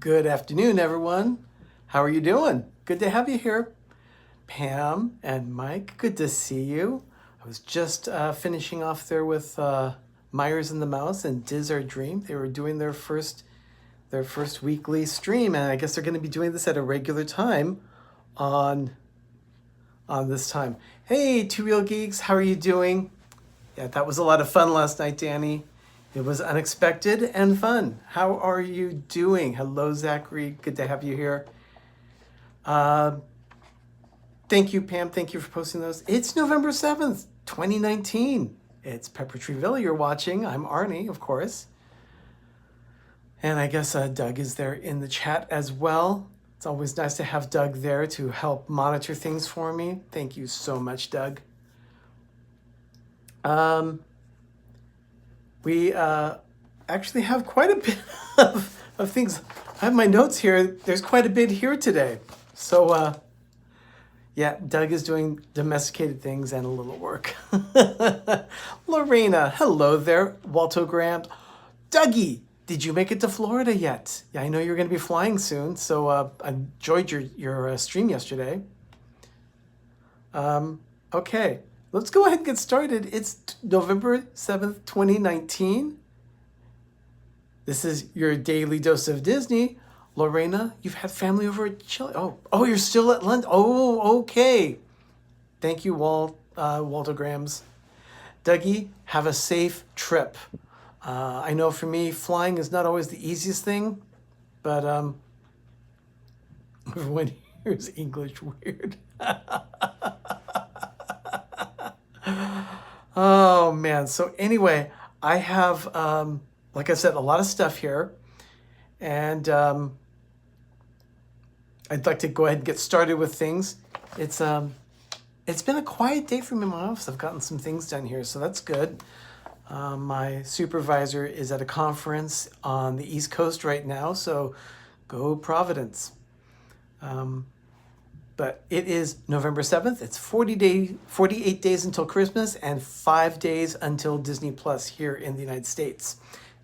Good afternoon, everyone. How are you doing? Good to have you here. Pam and Mike, good to see you. I was just finishing off there with Myers and the Mouse and Diz Our Dream. They were doing their first weekly stream, and I guess they're going to be doing this at a regular time on this time. Hey, Two Real Geeks, how are you doing? Yeah, that was a lot of fun last night, Danny. It was unexpected and fun. How are you doing? Hello, Zachary. Good to have you here. Uh, Thank you, Pam. Thank you for posting those. It's November 7th, 2019. It's Pepper Tree Villa you're watching. I'm Arnie, of course. And I guess Doug is there in the chat as well. It's always nice to have Doug there to help monitor things for me. Thank you so much, Doug. Um, we actually have quite a bit of things. I have my notes here. There's quite a bit here today. So, yeah, Doug is doing domesticated things and a little work. Lorena, hello there. Walto Graham. Dougie, did you make it to Florida yet? Yeah, I know you're going to be flying soon, so I enjoyed your stream yesterday. Okay, let's go ahead and get started. It's November 7th, 2019. This is your daily dose of Disney. Lorena, you've had family over at Chile. Oh, you're still at London. Oh, okay. Thank you, Walter Grams. Dougie, have a safe trip. I know for me, flying is not always the easiest thing, but everyone hears English weird. Oh man. So anyway, I have, like I said, a lot of stuff here, and I'd like to go ahead and get started with things. It's been a quiet day for me in my office. I've gotten some things done here, so that's good. My supervisor is at a conference on the East Coast right now, so go Providence. But it is November 7th. It's 48 days until Christmas and 5 days until Disney Plus here in the United States.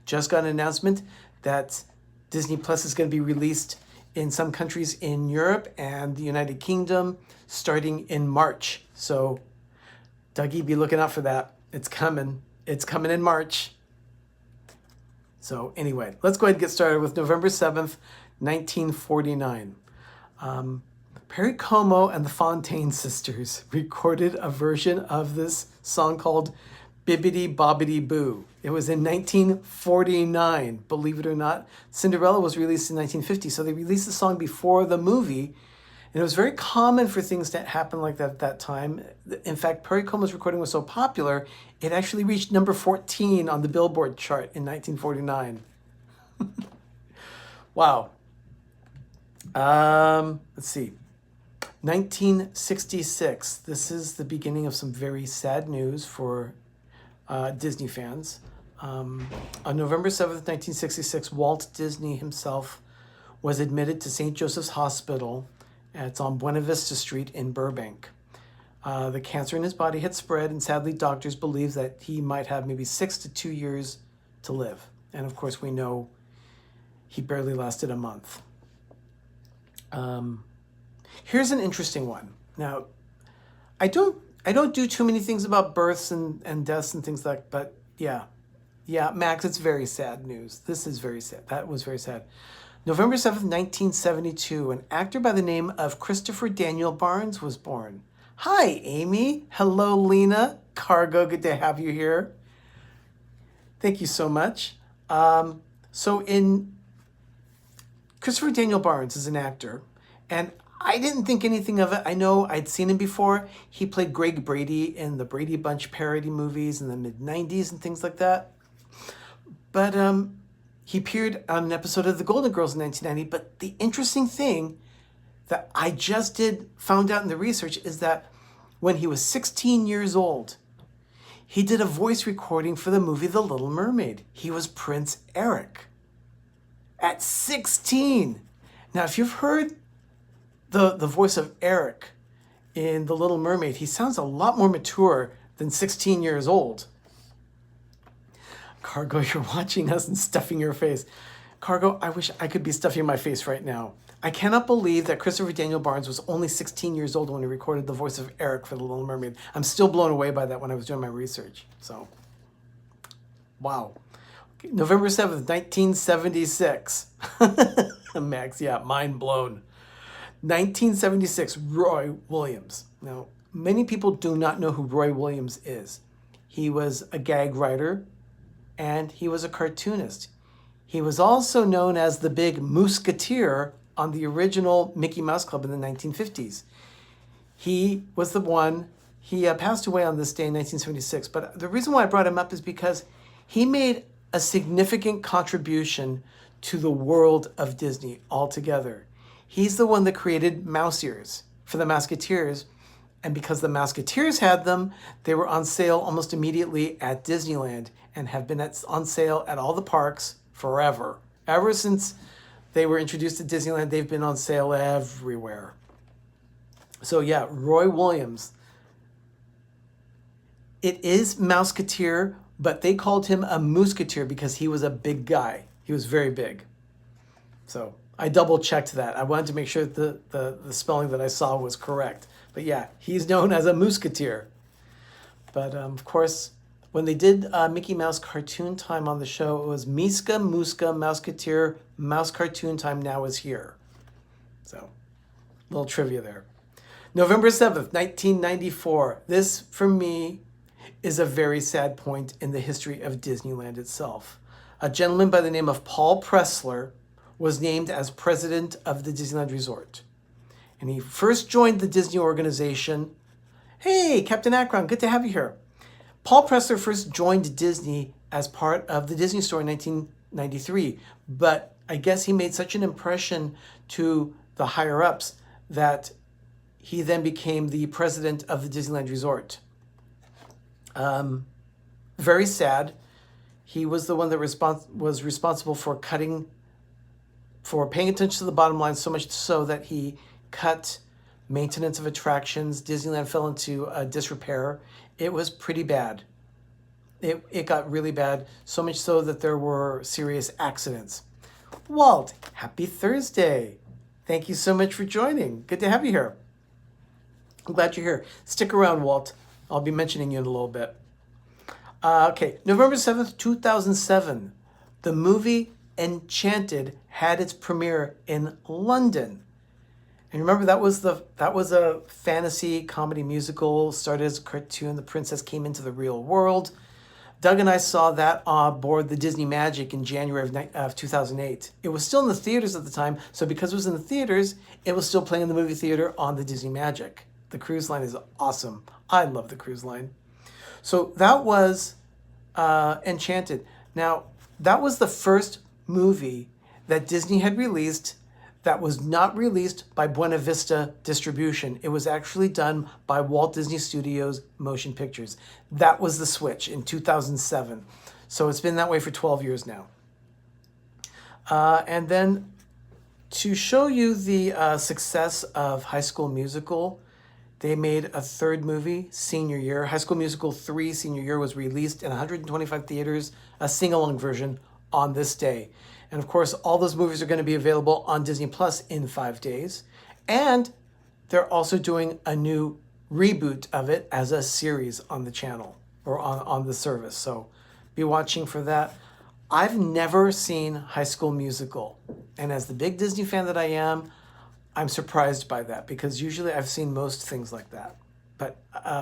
Just got an announcement that Disney Plus is going to be released in some countries in Europe and the United Kingdom starting in March. So, Dougie, be looking out for that. It's coming. It's coming in March. So, anyway, let's go ahead and get started with November 7th, 1949. Perry Como and the Fontaine Sisters recorded a version of this song called Bibbidi Bobbidi Boo. It was in 1949, believe it or not. Cinderella was released in 1950, so they released the song before the movie. And it was very common for things to happen like that at that time. In fact, Perry Como's recording was so popular, it actually reached number 14 on the Billboard chart in 1949. Wow. Let's see. 1966. This is the beginning of some very sad news for Disney fans. On November 7th, 1966, Walt Disney himself was admitted to St. Joseph's Hospital. It's on Buena Vista Street in Burbank. The cancer in his body had spread, and sadly, doctors believed that he might have maybe 6 to 2 years to live. And of course, we know he barely lasted a month. Here's an interesting one. Now, I don't do too many things about births and deaths and things like, but yeah, Max, it's very sad news. This is very sad. That was very sad. November 7th, 1972, an actor by the name of Christopher Daniel Barnes was born. Hi, Amy. Hello, Lena. Cargo, good to have you here. Thank you so much. Christopher Daniel Barnes is an actor, and I didn't think anything of it. I know I'd seen him before. He played Greg Brady in the Brady Bunch parody movies in the mid-90s and things like that. But he appeared on an episode of The Golden Girls in 1990. But the interesting thing that I just found out in the research is that when he was 16 years old, he did a voice recording for the movie The Little Mermaid. He was Prince Eric at 16. Now, if you've heard the voice of Eric in The Little Mermaid, he sounds a lot more mature than 16 years old. Cargo, you're watching us and stuffing your face. Cargo, I wish I could be stuffing my face right now. I cannot believe that Christopher Daniel Barnes was only 16 years old when he recorded the voice of Eric for The Little Mermaid. I'm still blown away by that when I was doing my research. So, wow. Okay, November 7th, 1976. Max, yeah, mind blown. 1976, Roy Williams. Now, many people do not know who Roy Williams is. He was a gag writer and he was a cartoonist. He was also known as the Big Musketeer on the original Mickey Mouse Club in the 1950s. He was the one, he passed away on this day in 1976, but the reason why I brought him up is because he made a significant contribution to the world of Disney altogether. He's the one that created mouse ears for the Mouseketeers, and because the Mouseketeers had them, they were on sale almost immediately at Disneyland and have been on sale at all the parks forever. Ever since they were introduced to Disneyland, they've been on sale everywhere. So yeah, Roy Williams. It is Mouseketeer, but they called him a Musketeer because he was a big guy. He was very big. So I double checked that. I wanted to make sure that the spelling that I saw was correct. But yeah, he's known as a Musketeer. But of course, when they did Mickey Mouse Cartoon Time on the show, it was Miska, Muska, Mouseketeer, Mouse Cartoon Time now is here. So, little trivia there. November 7th, 1994. This, for me, is a very sad point in the history of Disneyland itself. A gentleman by the name of Paul Pressler was named as president of the Disneyland Resort. And he first joined the Disney organization. Hey, Captain Akron, good to have you here. Paul Pressler first joined Disney as part of the Disney Store in 1993, but I guess he made such an impression to the higher-ups that he then became the president of the Disneyland Resort. Very sad. He was the one that was responsible for paying attention to the bottom line, so much so that he cut maintenance of attractions. Disneyland fell into disrepair. It was pretty bad. It got really bad, so much so that there were serious accidents. Walt, happy Thursday. Thank you so much for joining. Good to have you here. I'm glad you're here. Stick around, Walt. I'll be mentioning you in a little bit. Okay, November 7th, 2007. The movie Enchanted had its premiere in London. And remember, that was a fantasy comedy musical, started as a cartoon. The princess came into the real world. Doug and I saw that aboard the Disney Magic in January of 2008. It was still in the theaters at the time, so because it was in the theaters, it was still playing in the movie theater on the Disney Magic. The cruise line is awesome. I love the cruise line. So that was Enchanted. Now, that was the first movie that Disney had released that was not released by Buena Vista Distribution. It was actually done by Walt Disney Studios Motion Pictures. That was the switch in 2007. So it's been that way for 12 years now. And then to show you the success of High School Musical, they made a third movie, Senior Year. High School Musical 3 Senior Year was released in 125 theaters, a sing-along version on this day. And of course, all those movies are going to be available on Disney Plus in 5 days. And they're also doing a new reboot of it as a series on the channel or on the service. So be watching for that. I've never seen High School Musical. And as the big Disney fan that I am, I'm surprised by that because usually I've seen most things like that. But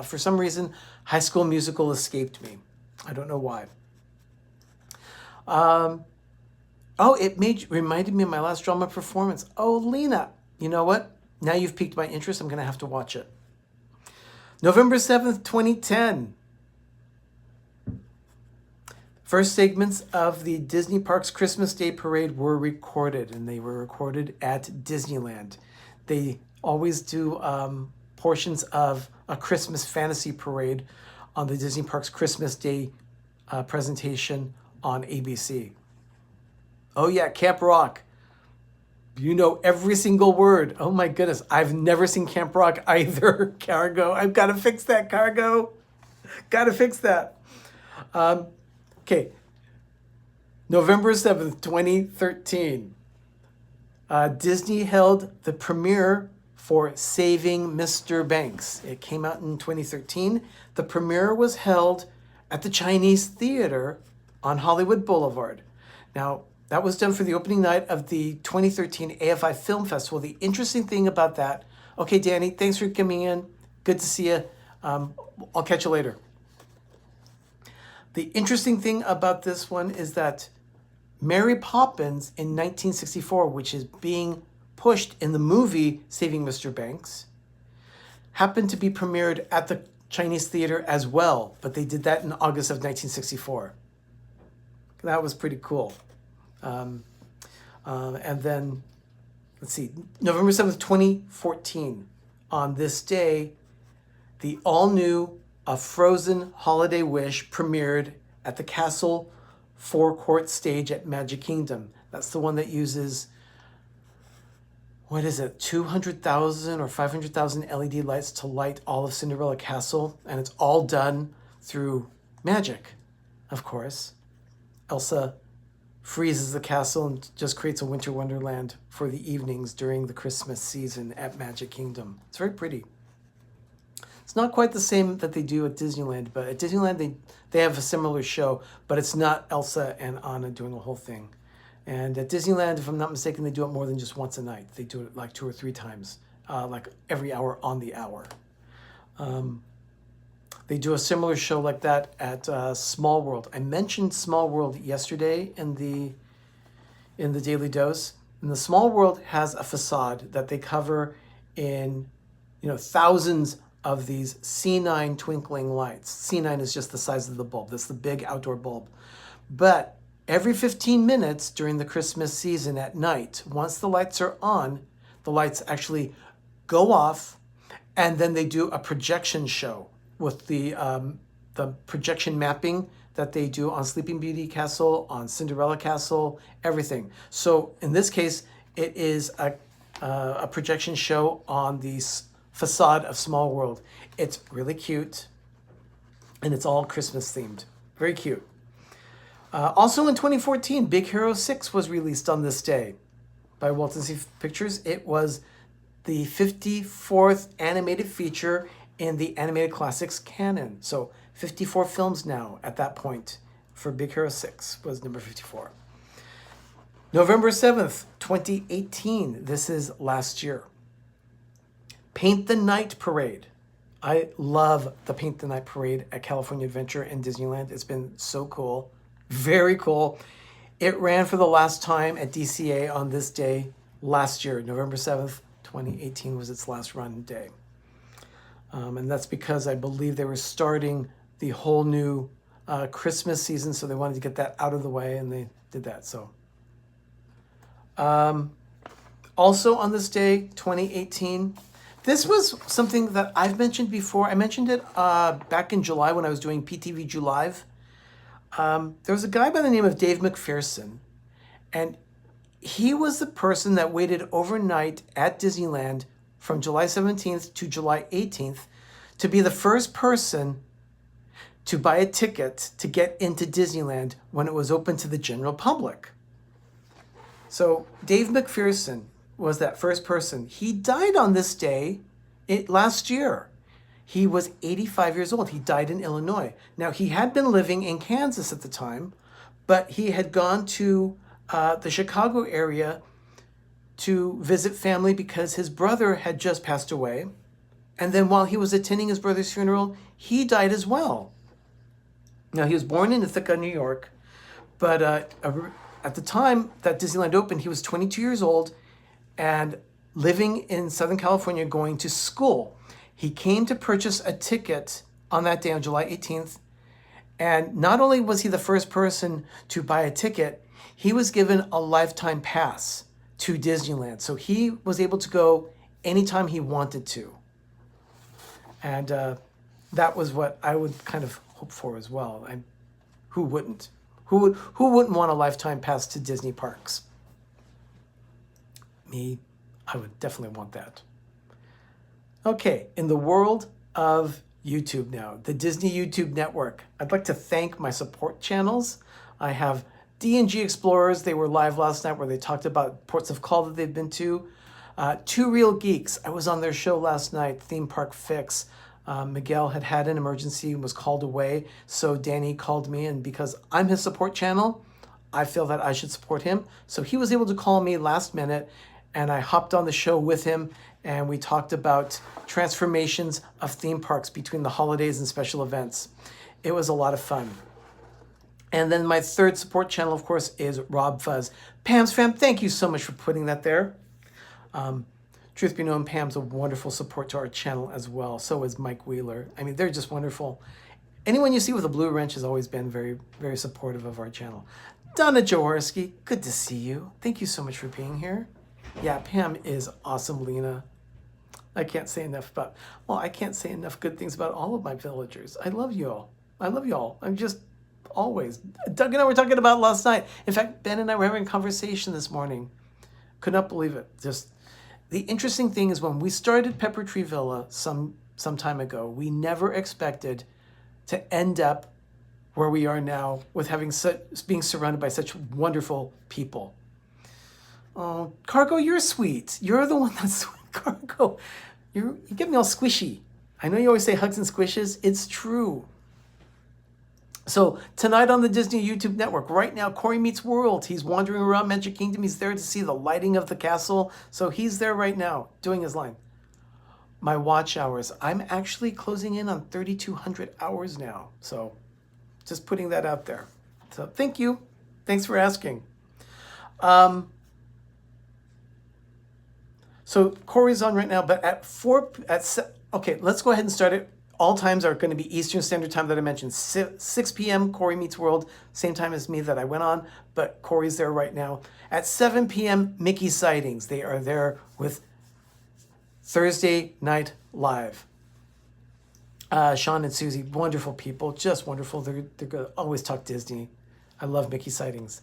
for some reason, High School Musical escaped me. I don't know why. Oh, it reminded me of my last drama performance. Oh, Lena, you know what? Now you've piqued my interest. I'm going to have to watch it. November 7th, 2010. First segments of the Disney Parks Christmas Day Parade were recorded, and they were recorded at Disneyland. They always do portions of a Christmas fantasy parade on the Disney Parks Christmas Day presentation on ABC. Oh yeah, Camp Rock. You know every single word. Oh my goodness. I've never seen Camp Rock either, Cargo. I've got to fix that, Cargo. Got to fix that. Okay. November 7th, 2013. Disney held the premiere for Saving Mr. Banks. It came out in 2013. The premiere was held at the Chinese Theater on Hollywood Boulevard. Now, that was done for the opening night of the 2013 AFI Film Festival. The interesting thing about that, okay, Danny, thanks for coming in. Good to see you. I'll catch you later. The interesting thing about this one is that Mary Poppins in 1964, which is being pushed in the movie Saving Mr. Banks, happened to be premiered at the Chinese Theater as well, but they did that in August of 1964. That was pretty cool. And then, let's see, November 7th, 2014. On this day, the all-new A Frozen Holiday Wish premiered at the Castle Forecourt stage at Magic Kingdom. That's the one that uses, what is it, 200,000 or 500,000 LED lights to light all of Cinderella Castle. And it's all done through magic, of course. Elsa freezes the castle and just creates a winter wonderland for the evenings during the Christmas season at Magic Kingdom. It's very pretty. It's not quite the same that they do at Disneyland, but at Disneyland they have a similar show, but it's not Elsa and Anna doing a whole thing. And at Disneyland, if I'm not mistaken, they do it more than just once a night. They do it like 2 or 3 times, like every hour on the hour. They do a similar show like that at Small World. I mentioned Small World yesterday in the Daily Dose. And the Small World has a facade that they cover in, thousands of these C9 twinkling lights. C9 is just the size of the bulb. That's the big outdoor bulb. But every 15 minutes during the Christmas season at night, once the lights are on, the lights actually go off, and then they do a projection show with the projection mapping that they do on Sleeping Beauty Castle, on Cinderella Castle, everything. So in this case, it is a projection show on the facade of Small World. It's really cute, and it's all Christmas themed. Very cute. Also in 2014, Big Hero 6 was released on this day by Walt Disney Pictures. It was the 54th animated feature in the Animated Classics canon. So 54 films now at that point for Big Hero 6 was number 54. November 7th, 2018. This is last year. Paint the Night Parade. I love the Paint the Night Parade at California Adventure and Disneyland. It's been so cool. Very cool. It ran for the last time at DCA on this day last year. November 7th, 2018 was its last run day. And that's because I believe they were starting the whole new Christmas season, so they wanted to get that out of the way, and they did that. So, also on this day, 2018, this was something that I've mentioned before. I mentioned it back in July when I was doing PTV3D Live. There was a guy by the name of Dave McPherson, and he was the person that waited overnight at Disneyland from July 17th to July 18th to be the first person to buy a ticket to get into Disneyland when it was open to the general public. So Dave McPherson was that first person. He died on this day last year. He was 85 years old. He died in Illinois. Now, he had been living in Kansas at the time, but he had gone to the Chicago area to visit family because his brother had just passed away. And then while he was attending his brother's funeral, he died as well. Now, he was born in Ithaca, New York, but at the time that Disneyland opened, he was 22 years old and living in Southern California, going to school. He came to purchase a ticket on that day, on July 18th, and not only was he the first person to buy a ticket, he was given a lifetime pass to Disneyland. So he was able to go anytime he wanted to. And that was what I would kind of hope for as well. Who wouldn't? Who wouldn't want a lifetime pass to Disney parks? Me, I would definitely want that. Okay, in the world of YouTube now, the Disney YouTube network, I'd like to thank my support channels. I have D&G Explorers, they were live last night where they talked about ports of call that they've been to. Two Real Geeks, I was on their show last night, Theme Park Fix. Miguel had an emergency and was called away, so Danny called me, and because I'm his support channel, I feel that I should support him. So he was able to call me last minute, and I hopped on the show with him, and we talked about transformations of theme parks between the holidays and special events. It was a lot of fun. And then my third support channel, of course, is Rob Fuzz. Pam's Fam, thank you so much for putting that there. Truth be known, Pam's a wonderful support to our channel as well. So is Mike Wheeler. I mean, they're just wonderful. Anyone you see with a blue wrench has always been very, very supportive of our channel. Donna Jaworski, good to see you. Thank you so much for being here. Yeah, Pam is awesome, Lena. I can't say enough good things about all of my villagers. I love you all. I love you all. I'm just always. Doug and I were talking about last night. In fact, Ben and I were having a conversation this morning. Could not believe it. Just the interesting thing is when we started Pepper Tree Villa some time ago, we never expected to end up where we are now with being surrounded by such wonderful people. Oh, Cargo, you're sweet. You're the one that's sweet, Cargo. You get me all squishy. I know you always say hugs and squishes. It's true. So tonight on the Disney YouTube network, right now, Corey Meets World. He's wandering around Magic Kingdom. He's there to see the lighting of the castle. So he's there right now doing his line. My watch hours. I'm actually closing in on 3,200 hours now. So just putting that out there. So thank you. Thanks for asking. So Corey's on right now, but okay, let's go ahead and start it. All times are going to be Eastern Standard Time that I mentioned. 6 p.m., Corey Meets World, same time as me that I went on, but Corey's there right now. At 7 p.m., Mickey Sightings. They are there with Thursday Night Live. Sean and Susie, wonderful people, just wonderful. They're going to always talk Disney. I love Mickey Sightings.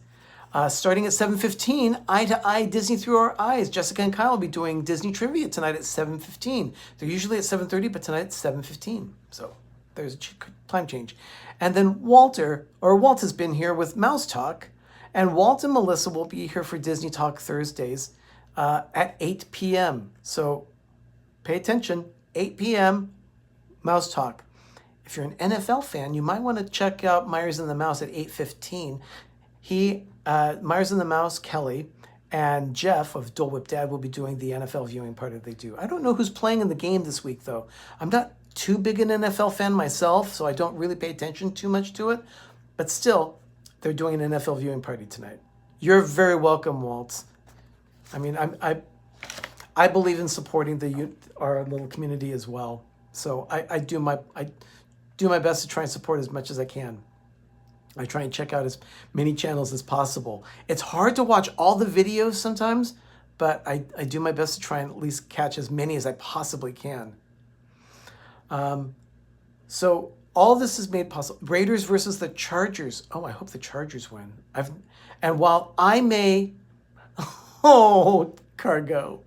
Starting at 7:15, Eye to Eye Disney Through Our Eyes. Jessica and Kyle will be doing Disney trivia tonight at 7:15. They're usually at 7:30, but tonight it's 7:15. So there's a time change. And then Walt has been here with Mouse Talk, and Walt and Melissa will be here for Disney Talk Thursdays at 8 p.m. So pay attention, 8 p.m., Mouse Talk. If you're an NFL fan, you might want to check out Myers and the Mouse at 8:15. Myers and the Mouse, Kelly, and Jeff of Dole Whip Dad will be doing the NFL viewing part that they do. I don't know who's playing in the game this week, though. I'm not too big an NFL fan myself, so I don't really pay attention too much to it. But still, they're doing an NFL viewing party tonight. You're very welcome, Walt. I mean, I believe in supporting our little community as well. So I do my best to try and support as much as I can. I try and check out as many channels as possible. It's hard to watch all the videos sometimes, but I do my best to try and at least catch as many as I possibly can. So all this is made possible. Raiders versus the Chargers. Oh, I hope the Chargers win. While I may, Cargo.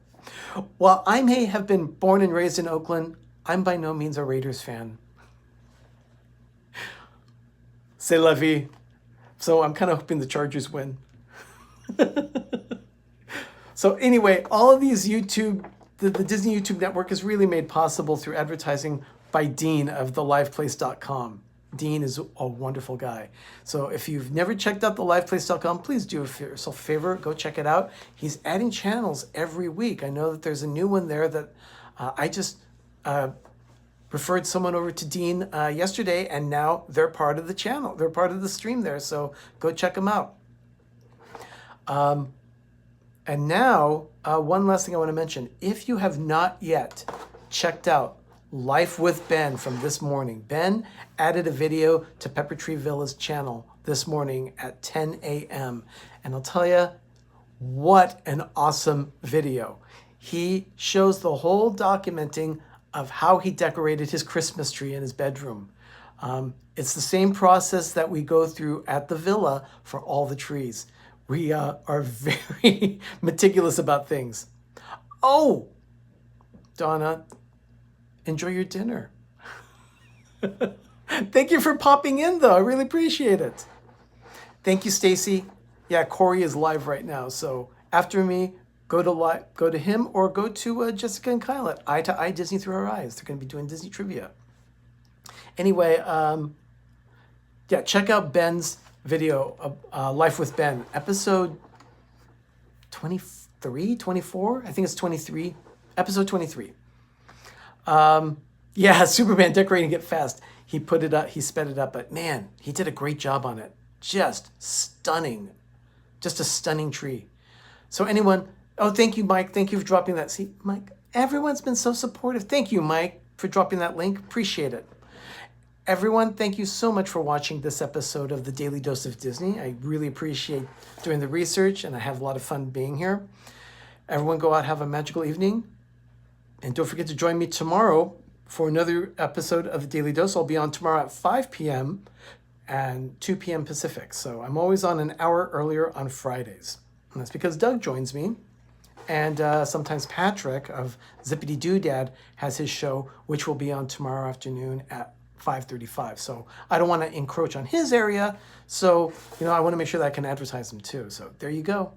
While I may have been born and raised in Oakland, I'm by no means a Raiders fan. C'est la vie. So I'm kind of hoping the Chargers win. So anyway, all of these the Disney YouTube network is really made possible through advertising by Dean of theliveplace.com. Dean is a wonderful guy. So if you've never checked out theliveplace.com, please do yourself a favor, go check it out. He's adding channels every week. I know that there's a new one there that I just referred someone over to Dean yesterday, and now they're part of the channel. They're part of the stream there, so go check them out. And now, one last thing I want to mention. If you have not yet checked out Life with Ben from this morning, Ben added a video to Pepper Tree Villa's channel this morning at 10 a.m. And I'll tell you, what an awesome video. He shows the whole documenting of how he decorated his Christmas tree in his bedroom. It's the same process that we go through at the villa for all the trees. We are very meticulous about things. Oh, Donna, enjoy your dinner. Thank you for popping in, though. I really appreciate it. Thank you, Stacy. Yeah, Corey is live right now. So after me, go to him or go to Jessica and Kyle at Eye to Eye Disney Through Our Eyes. They're going to be doing Disney trivia. Anyway, yeah, check out Ben's video, Life with Ben, episode 23, 24? I think it's 23, episode 23. Yeah, Superman decorating it fast. He put it up, he sped it up, but man, he did a great job on it. Just stunning. Just a stunning tree. So anyone, oh, thank you, Mike. Thank you for dropping that. See, Mike, everyone's been so supportive. Thank you, Mike, for dropping that link. Appreciate it. Everyone, thank you so much for watching this episode of the Daily Dose of Disney. I really appreciate doing the research, and I have a lot of fun being here. Everyone go out, have a magical evening. And don't forget to join me tomorrow for another episode of the Daily Dose. I'll be on tomorrow at 5 p.m. and 2 p.m. Pacific. So I'm always on an hour earlier on Fridays. And that's because Doug joins me. And sometimes Patrick of Zippity Doo Dad has his show, which will be on tomorrow afternoon at 5:35. So I don't want to encroach on his area. So, I want to make sure that I can advertise him too. So there you go.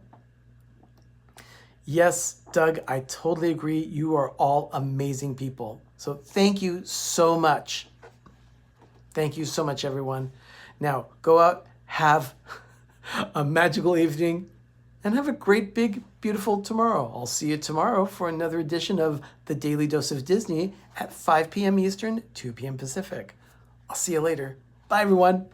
Yes, Doug, I totally agree. You are all amazing people. So thank you so much. Thank you so much, everyone. Now go out, have a magical evening, and have a great, big, beautiful tomorrow. I'll see you tomorrow for another edition of the Daily Dose of Disney at 5 p.m. Eastern, 2 p.m. Pacific. I'll see you later. Bye, everyone.